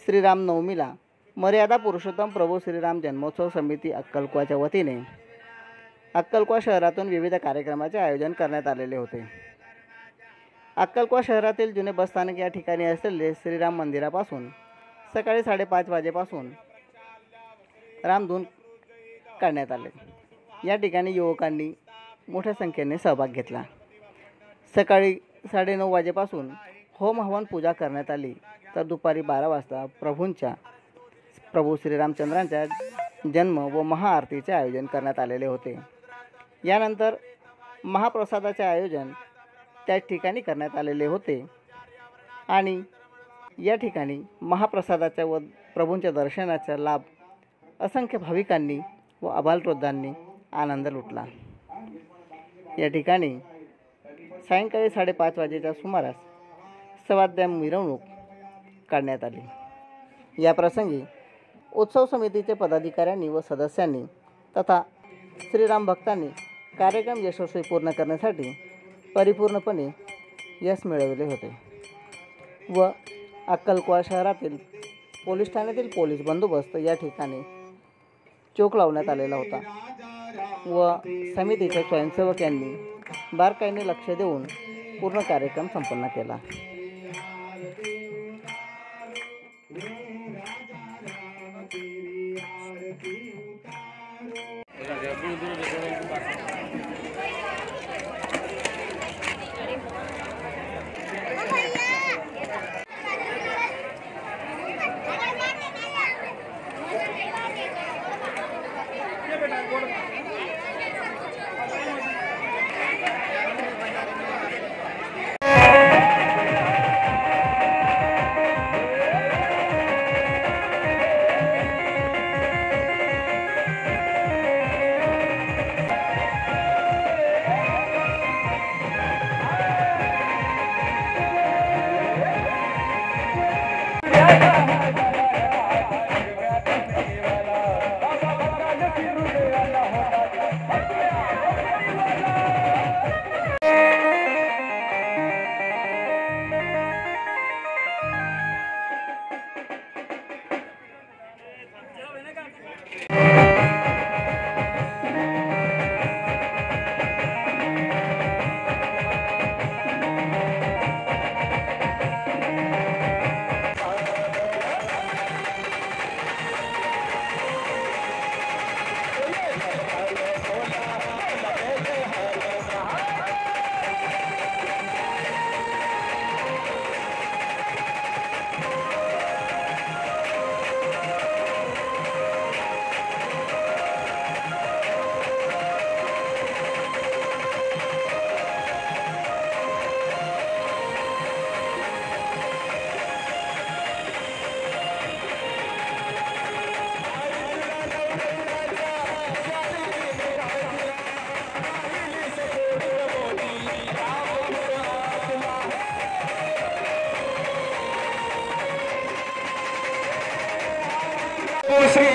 श्रीरामनवमीला मर्यादा पुरुषोत्तम प्रभू श्रीराम जन्मोत्सव समिती अक्कलकुवाच्या वतीने अक्कलकुवा शहरातून विविध कार्यक्रमाचे आयोजन करण्यात आलेले होते। अक्कलकुवा शहरातील जुने बसस्थानक या ठिकाणी असलेले श्रीराम मंदिरापासून सकाळी 5:30 वाजेपासून रामधून काढण्यात आले। या ठिकाणी युवकांनी मोठ्या संख्येने सहभाग घेतला। सकाळी 9:30 वाजेपासून होम हवन पूजा करण्यात आली, तर दुपारी 12 वाजता प्रभू श्रीरामचंद्रांच्या जन्म व महाआरतीचे आयोजन करण्यात आलेले होते। यानंतर महाप्रसादाचे आयोजन त्याच ठिकाणी करण्यात आलेले होते आणि या ठिकाणी महाप्रसादाच्या व प्रभूंच्या दर्शनाचा लाभ असंख्य भाविकांनी व आबालवृद्धांनी आनंद लुटला। या ठिकाणी सायंकाळी 5:30 वाजेच्या सुमारास सवाद्य मिरवणूक काढण्यात आली। या प्रसंगी उत्सव समितीचे पदाधिकाऱ्यांनी व सदस्यांनी तथा श्रीराम भक्तांनी कार्यक्रम यशस्वी पूर्ण करण्यासाठी परिपूर्णपणे यश मिळवले होते व अक्कलकुवा शहरातील पोलीस ठाण्यातील पोलीस बंदोबस्त या ठिकाणी चोख लावण्यात आलेला होता व समितीच्या स्वयंसेवक यांनी बारकाईने लक्ष देऊन पूर्ण कार्यक्रम संपन्न केला। श्री